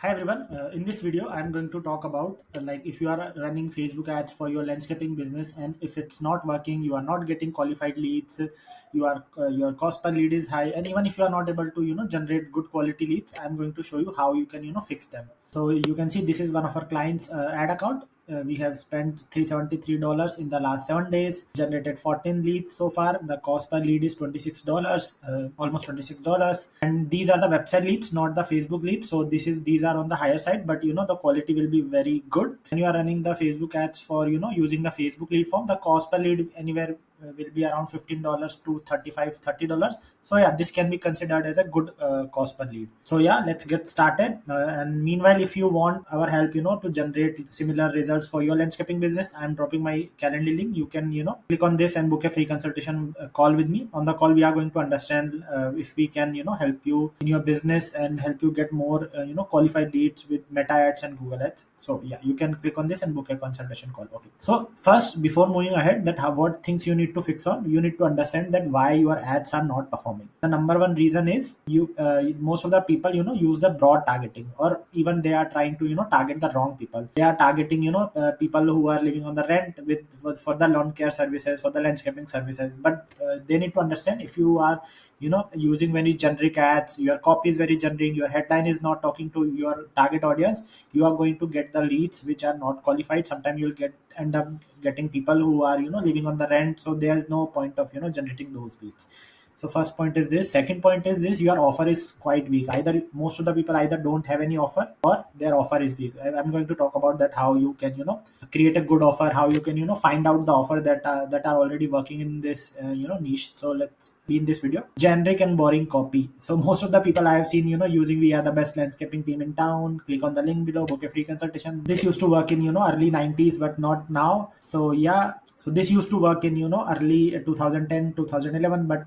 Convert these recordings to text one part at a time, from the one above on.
Hi everyone. In this video, I'm going to talk about like if you are running Facebook ads for your landscaping business, and if it's not working, you are not getting qualified leads, your cost per lead is high, and even if you are not able to generate good quality leads, I'm going to show you how you can fix them. So you can see this is one of our clients' ad account. We have spent $373 in the last 7 days, generated 14 leads so far. The cost per lead is $26, almost $26. And these are the website leads, not the Facebook leads. So these are on the higher side, but the quality will be very good. When you are running the Facebook ads for using the Facebook lead form, the cost per lead anywhere will be around $15 to $30. So yeah, this can be considered as a good cost per lead. So yeah, let's get started. And meanwhile, if you want our help to generate similar results for your landscaping business, I'm dropping my calendar link. You can click on this and book a free consultation call with me. On the call, we are going to understand if we can help you in your business and help you get more qualified leads with Meta ads and Google ads. So yeah, you can click on this and book a consultation call. Okay, so first, before moving ahead, what things you need to fix on, you need to understand that why your ads are not performing. The number one reason is most of the people use the broad targeting, or even they are trying to target the wrong people. They are targeting people who are living on the rent for the lawn care services, for the landscaping services. But they need to understand, if you are using very generic ads, your copy is very generic, your headline is not talking to your target audience, you are going to get the leads which are not qualified. Sometimes you'll end up getting people who are living on the rent, so there's no point of generating those leads. So first point is this. Second point is this: your offer is quite weak. Either most of the people either don't have any offer, or their offer is weak. I'm going to talk about that, how you can create a good offer, how you can find out the offer that are already working in this niche. So let's be in this video. Generic and boring copy. So most of the people I have seen using, "We are the best landscaping team in town. Click on the link below, book a free consultation." This used to work in early 90s, but not now. So yeah, so this used to work in early 2010 2011, but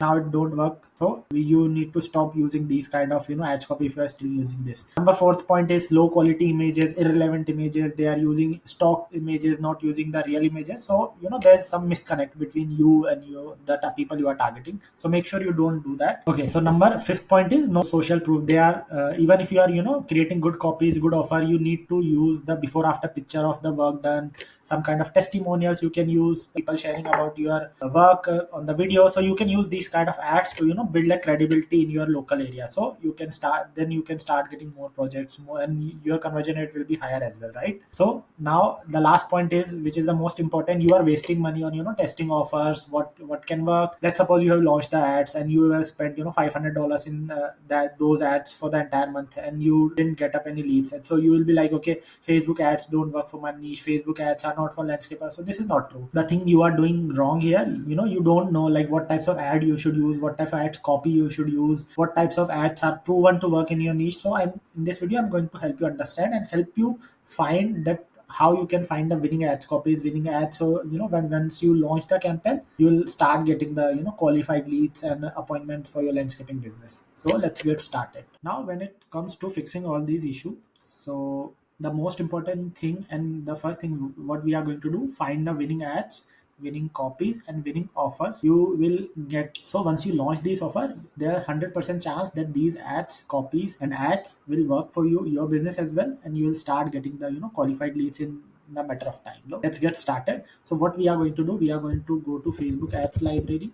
now it don't work. So you need to stop using these kind of ads copy if you are still using this. Number fourth point is low quality images, irrelevant images. They are using stock images, not using the real images. So there's some misconnect between you and the people you are targeting. So make sure you don't do that. Okay, so number fifth point is no social proof. They are even if you are creating good copies, good offer, you need to use the before after picture of the work done, some kind of testimonials. You can use people sharing about your work on the video. So you can use these kind of ads to build a credibility in your local area. So you can start getting more projects, more, and your conversion rate will be higher as well, right? So now the last point is, which is the most important: you are wasting money on testing offers, what can work. Let's suppose you have launched the ads and you have spent $500 in those ads for the entire month, and you didn't get up any leads. And so you will be like, okay, Facebook ads don't work for my niche, Facebook ads are not for landscapers. So this is not true. The thing you are doing wrong here, you don't know like what types of ad you should use, what type of ad copy you should use, what types of ads are proven to work in your niche. So in this video, I'm going to help you understand and help you find that how you can find the winning ads copies, winning ads. So once you launch the campaign, you'll start getting the qualified leads and appointments for your landscaping business. So let's get started. Now when it comes to fixing all these issues, so the most important thing and the first thing what we are going to do, find the winning ads, winning copies, and winning offers you will get. So once you launch this offer, there are 100% chance that these ads, copies, and ads will work for your business as well, and you will start getting the qualified leads in the matter of time. Let's get started. So what we are going to do, we are going to go to Facebook ads library,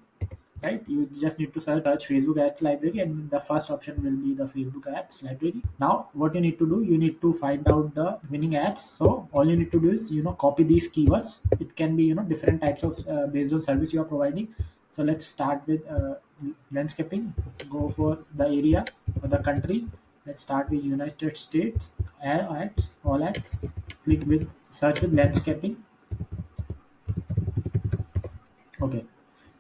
right? You just need to search Facebook ads library, and the first option will be the Facebook ads library. Now what you need to do, you need to find out the winning ads. So all you need to do is copy these keywords. It can be different types of based on service you are providing. So let's start with landscaping. Go for the area or the country. Let's start with United States. Ads, all ads. Click with search with landscaping. Okay,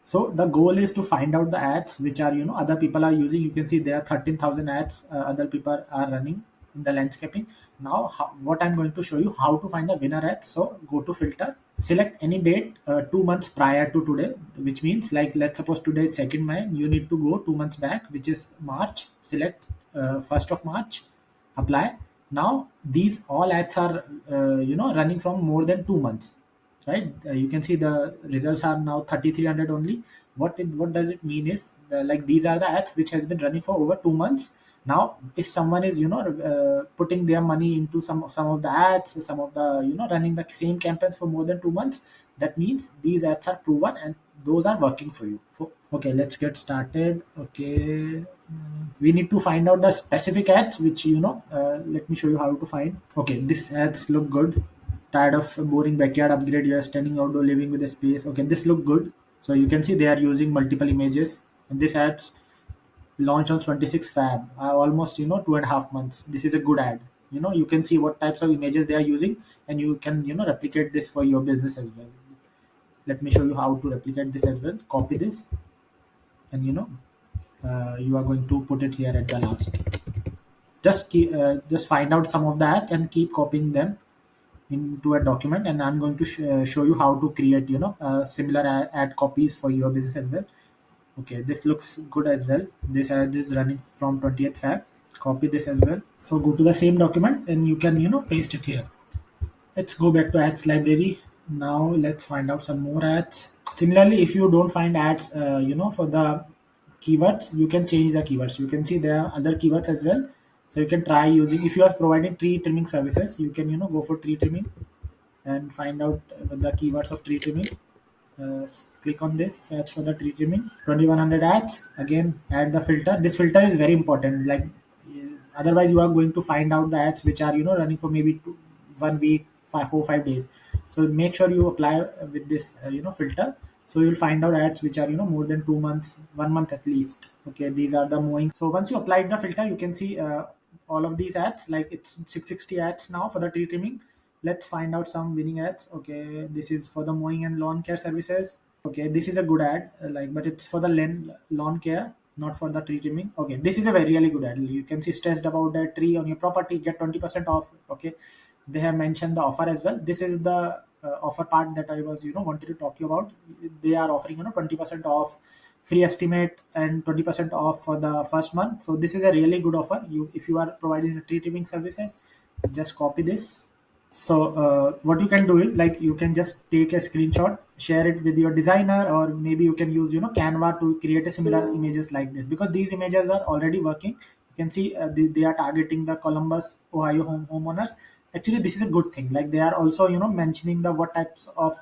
so the goal is to find out the ads which are other people are using. You can see there are 13,000 ads other people are running in the landscaping. Now what I'm going to show you, how to find the winner ads. So go to filter, select any date 2 months prior to today, which means like let's suppose today is 2nd May. You need to go 2 months back, which is March. Select 1st of March, apply. Now these all ads are running from more than 2 months, right? You can see the results are now 3,300 only. What does it mean is like these are the ads which has been running for over 2 months. Now if someone is putting their money into some of the ads, some of the running the same campaigns for more than 2 months, that means these ads are proven and those are working for you. Okay, let's get started. Okay. We need to find out the specific ads which let me show you how to find. Okay, this ads look good. Tired of boring backyard upgrade, you are standing outdoor living with a space. Okay, this look good. So you can see they are using multiple images, and this ads launched on 26 Fab, almost 2.5 months. This is a good ad. You can see what types of images they are using, and you can replicate this for your business as well. Let me show you how to replicate this as well. Copy this, and you are going to put it here at the last. Just find out some of the ads and keep copying them into a document, and I'm going to show you how to create similar ad copies for your business as well. Okay, this looks good as well. This ad is running from 20th Feb. Copy this as well. So go to the same document and you can paste it here. Let's go back to ads library. Now let's find out some more ads. Similarly, if you don't find ads, for the keywords, you can change the keywords. You can see there are other keywords as well. So you can try using, if you are providing tree trimming services, you can go for tree trimming and find out the keywords of tree trimming. Click on this, search for the tree trimming. 2100 ads. Again, add the filter. This filter is very important. Like otherwise, you are going to find out the ads which are running for maybe 1 week, 5 days. So make sure you apply with this filter. So you'll find out ads which are more than 2 months, 1 month at least. Okay, these are the mowing. So once you applied the filter, you can see all of these ads. Like it's 660 ads now for the tree trimming. Let's find out some winning ads. Okay, this is for the mowing and lawn care services. Okay, this is a good ad, like, but it's for the lawn care, not for the tree trimming. Okay, this is a very really good ad. You can see stressed about a tree on your property, get 20% off. Okay, they have mentioned the offer as well. This is the offer part that I was wanted to talk you about. They are offering 20% off, free estimate, and 20% off for the first month. So this is a really good offer. You, if you are providing tree trimming services, just copy this. So what you can do is, like, you can just take a screenshot, share it with your designer, or maybe you can use Canva to create a similar images like this, because these images are already working. You can see they are targeting the Columbus, Ohio homeowners. Actually, this is a good thing. Like, they are also mentioning the what types of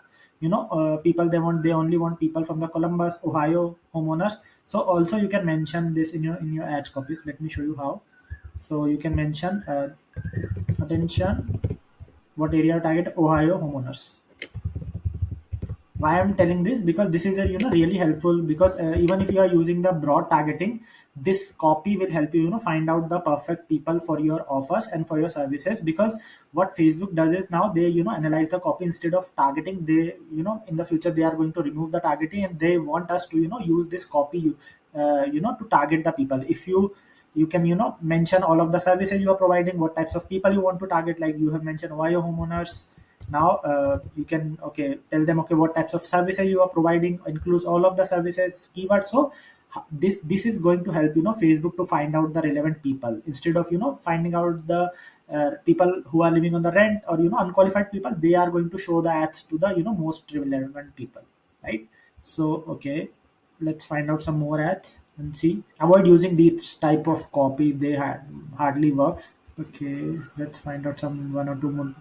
people they want. They only want people from the Columbus, Ohio homeowners. So also you can mention this in your ads copies. Let me show you how. So you can mention attention, what area target, Ohio homeowners. Why I'm telling this, because this is a really helpful, because even if you are using the broad targeting, this copy will help you find out the perfect people for your offers and for your services. Because what Facebook does is, now they analyze the copy instead of targeting. They in the future they are going to remove the targeting, and they want us to use this copy to target the people. If you can mention all of the services you are providing, what types of people you want to target. Like, you have mentioned Ohio homeowners. Now you can tell them, okay, what types of services you are providing includes all of the services keywords. So this is going to help Facebook to find out the relevant people, instead of finding out the people who are living on the rent, or unqualified people. They are going to show the ads to the most relevant people, right? So okay, let's find out some more ads and see. Avoid using these type of copy. They hardly works. Okay, let's find out some one or two more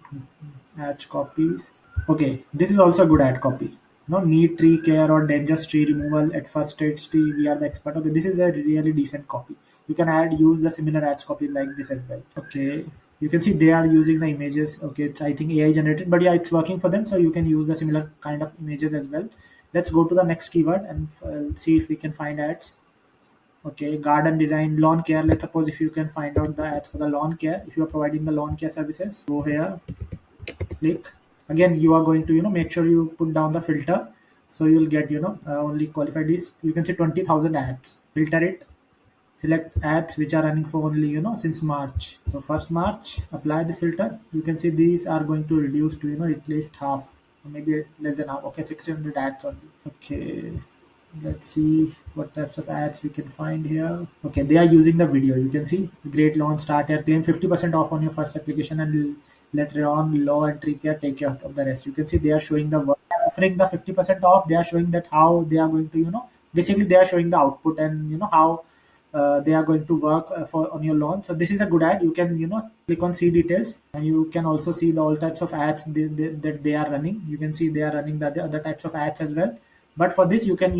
ad copies. Okay, this is also a good ad copy. No need tree care or dangerous tree removal at first stage tree. We are the expert. Okay, this is a really decent copy. You can use the similar ads copy like this as well. Okay, you can see they are using the images. Okay, it's, I think, AI generated, but yeah, it's working for them. So you can use the similar kind of images as well. Let's go to the next keyword and see if we can find ads. Okay, garden design, lawn care. Let's suppose if you can find out the ads for the lawn care, if you are providing the lawn care services, go here, click. Again, you are going to make sure you put down the filter, so you will get only qualified list. You can see 20,000 ads. Filter it, select ads which are running for only since March. So first March, apply this filter. You can see these are going to reduce to at least half, or maybe less than half. Okay, 600 ads only. Okay, let's see what types of ads we can find here. Okay, they are using the video. You can see great lawn starter, claim 50% off on your first application, and later on law and tree care take care of the rest. You can see they are showing the work, offering the 50% off. They are showing that how they are going to basically they are showing the output, and how they are going to work for on your lawn. So this is a good ad. You can click on see details, and you can also see the all types of ads that they are running. You can see they are running the other types of ads as well. But for this, you can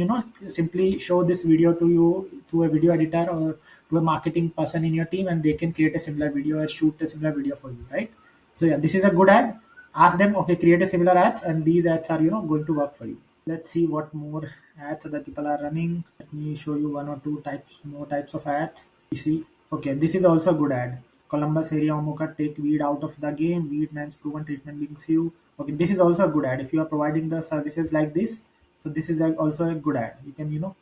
simply show this video to a video editor or to a marketing person in your team, and they can create a similar video or shoot a similar video for you, right? So yeah, this is a good ad. Ask them, okay, create a similar ads, and these ads are going to work for you. Let's see what more ads other people are running. Let me show you one or two types more types of ads. You see, okay, this is also a good ad. Columbus area Omoka take weed out of the game. Weed man's proven treatment brings you. Okay, this is also a good ad. If you are providing the services like this, so this is also a good ad. You can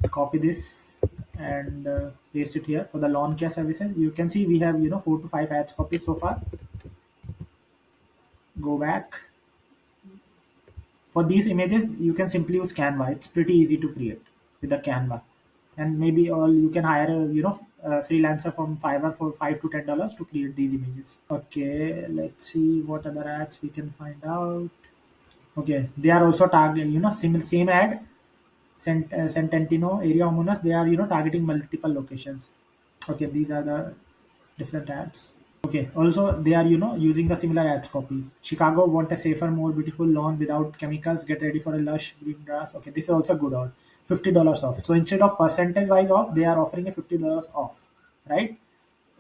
copy this and paste it here for the lawn care services. You can see we have 4 to 5 ads copies so far. Go back. For these images, you can simply use Canva. It's pretty easy to create with the Canva, and maybe all you can hire a freelancer from Fiverr for $5 to $10 to create these images. Okay, let's see what other ads we can find out. Okay, they are also targeting same ad. Cententino area homeowners. They are targeting multiple locations. Okay, these are the different ads. Okay. Also, they are using the similar ads copy. Chicago want a safer, more beautiful lawn without chemicals. Get ready for a lush green grass. Okay, this is also good on $50 off. So instead of percentage wise off, they are offering a $50 off, right?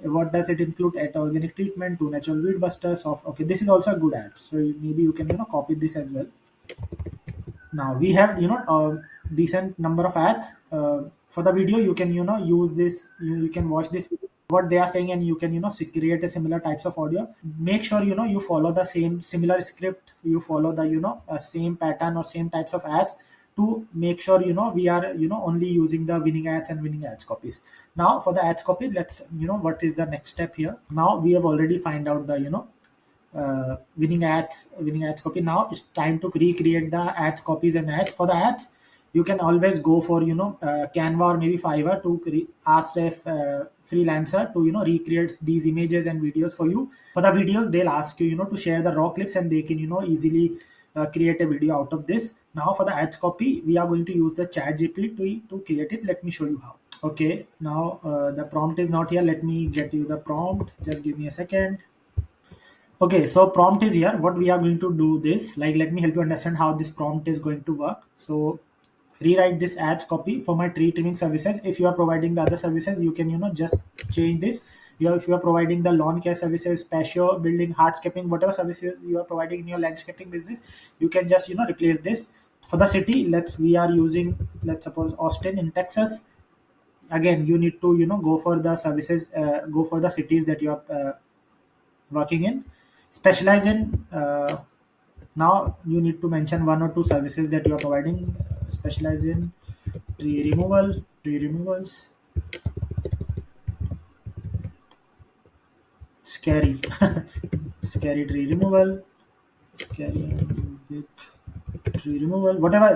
What does it include? At organic treatment, to natural weed busters. Off. Okay, this is also a good ad. So maybe you can copy this as well. Now we have a decent number of ads for the video. You can use this. You can watch this what they are saying, and you can create a similar types of audio. Make sure you follow the same similar script. You follow the same pattern or same types of ads to make sure we are only using the winning ads and winning ads copies. Now for the ads copy, let's what is the next step here. Now we have already find out the winning ads copy. Now it's time to recreate the ads copies and ads. For the ads, you can always go for Canva or maybe Fiverr to ask a freelancer to recreate these images and videos for you. For the videos, they'll ask you to share the raw clips, and they can easily create a video out of this. Now for the ads copy, we are going to use the ChatGPT to create it. Let me show you how. Okay, now the prompt is not here. Let me get you the prompt. Just give me a second. Okay, so prompt is here. What we are going to do this, like, let me help you understand how this prompt is going to work. So rewrite this ads copy for my tree trimming services. If you are providing the other services, you can just change this. If you are providing the lawn care services, patio building, hardscaping, whatever services you are providing in your landscaping business, you can just replace this. For the city, we are using, let's suppose, Austin in Texas. Again, you need to go for the services, go for the cities that you are working in. Specialize in, now you need to mention one or two services that you are providing. Specialize in tree removals. Scary. Scary tree removal. Scary and big tree removal, whatever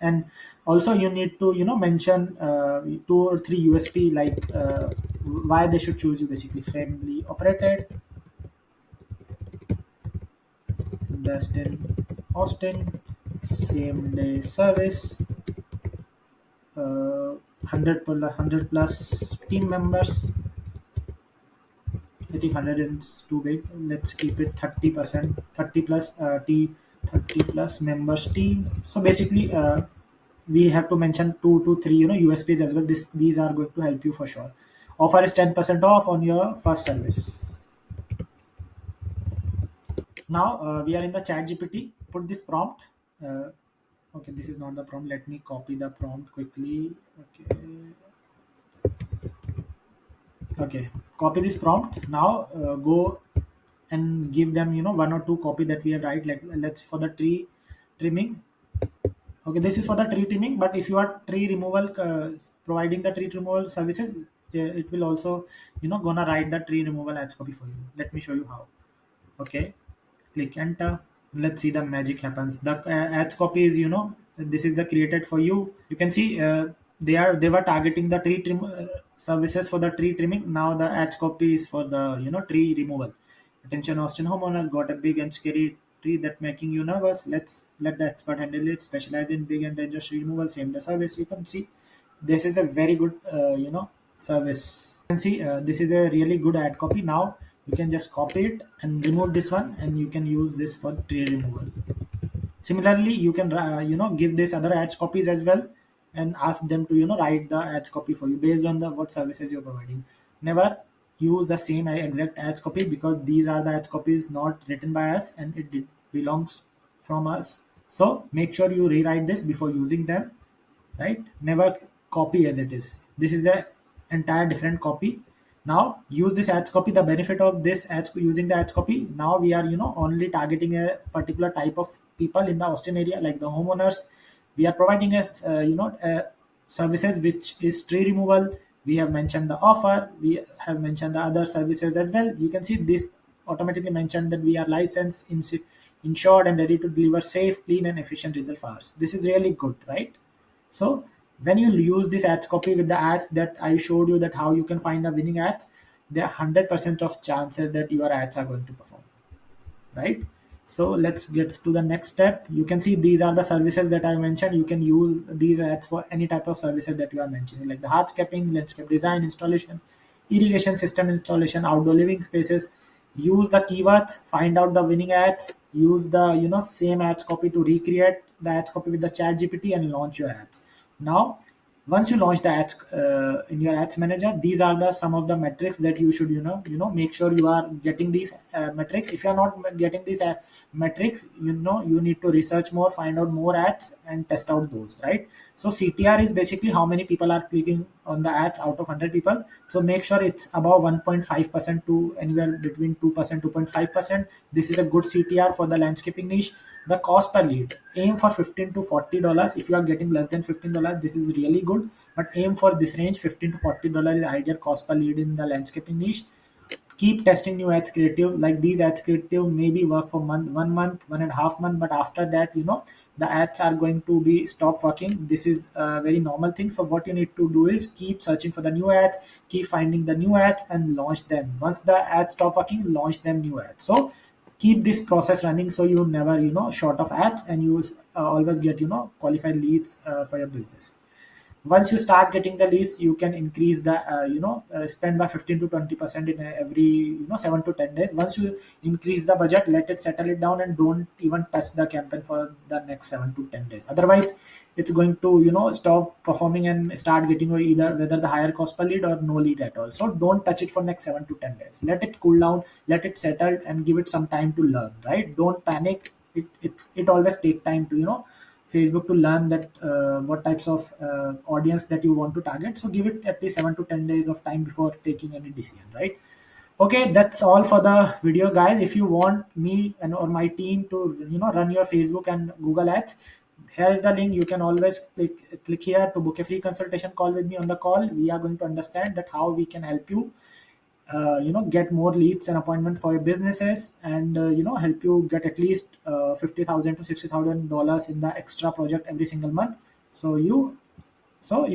and also you need to mention 2 or 3 USP, like why they should choose you. Basically, family operated, best in Austin, same day service, 100 plus team members. I think 100 is too big. Let's keep it 30%, 30 plus 30 plus members team. So basically, we have to mention 2 to 3 USPs as well. These are going to help you for sure. Offer is 10% off on your first service. Now we are in the chat GPT. Put this prompt. Okay, this is not the prompt. Let me copy the prompt quickly. Okay, copy this prompt. Now go and give them 1 or 2 copy that we have write, like, let's for the tree trimming. Okay, this is for the tree trimming, but if you are tree removal, providing the tree removal services, it will also gonna write the tree removal ads copy for you. Let me show you how. Okay, click enter. Let's see the magic happens. The ads copy is this is the created for you. You can see they were targeting the tree trim services for the tree trimming. Now the ads copy is for the tree removal. Attention, Austin homeowners, got a big and scary tree that making you nervous. Let's let the expert handle it. Specialize in big and dangerous tree removal. Same day service. You can see this is a very good service. You can see this is a really good ad copy. Now you can just copy it and remove this one, and you can use this for tree removal. Similarly, you can give this other ads copies as well, and ask them to write the ads copy for you based on the what services you're providing. Never use the same exact ads copy, because these are the ads copies not written by us, and belongs from us. So make sure you rewrite this before using them, right? Never copy as it is. This is a entire different copy. Now use this ads copy. The benefit of this ads using the ads copy, now we are only targeting a particular type of people in the Austin area, like the homeowners. We are providing us services which is tree removal. We have mentioned the offer, we have mentioned the other services as well. You can see this automatically mentioned that we are licensed, insured, and ready to deliver safe, clean, and efficient result for us. This is really good, right? So when you use this ads copy with the ads that I showed you, that how you can find the winning ads, there are 100% of chances that your ads are going to perform, right? So let's get to the next step. You can see these are the services that I mentioned. You can use these ads for any type of services that you are mentioning, like the hardscaping, landscape design, installation, irrigation system installation, outdoor living spaces. Use the keywords, find out the winning ads, use the same ads copy to recreate the ads copy with the chat gpt, and launch your ads. Now once you launch the ads in your ads manager, these are the some of the metrics that you should make sure you are getting these metrics. If you are not getting these metrics, you need to research more, find out more ads, and test out those, right? So ctr is basically how many people are clicking on the ads out of 100 people. So make sure it's above 1.5% to anywhere between 2%, 2.5%. This is a good ctr for the landscaping niche. The cost per lead, aim for $15 to $40. If you are getting less than $15, this is really good, but aim for this range. $15 to $40 is ideal cost per lead in the landscaping niche. Keep testing new ads creative. Like these ads creative maybe work for 1 month, 1.5 month, but after that the ads are going to be stop working. This is a very normal thing. So what you need to do is keep searching for the new ads, keep finding the new ads, and launch them. Once the ads stop working, launch them new ads. So keep this process running, so you never short of ads, and you always get qualified leads for your business. Once you start getting the leads, you can increase the spend by 15 to 20% in every 7 to 10 days. Once you increase the budget, let it settle it down, and don't even touch the campaign for the next 7 to 10 days. Otherwise it's going to stop performing and start getting you either whether the higher cost per lead or no lead at all. So don't touch it for next 7 to 10 days. Let it cool down, let it settle, and give it some time to learn, right? Don't panic. It always take time to Facebook to learn that what types of audience that you want to target. So give it at least 7 to 10 days of time before taking any decision, right? Okay, that's all for the video, guys. If you want me and or my team to run your Facebook and Google ads, here is the link. You can always click here to book a free consultation call with me. On the call, we are going to understand that how we can help you get more leads and appointment for your businesses, and help you get at least $50,000 to $60,000 in the extra project every single month. So you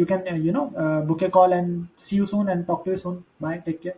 can book a call, and see you soon, and talk to you soon. Bye, take care.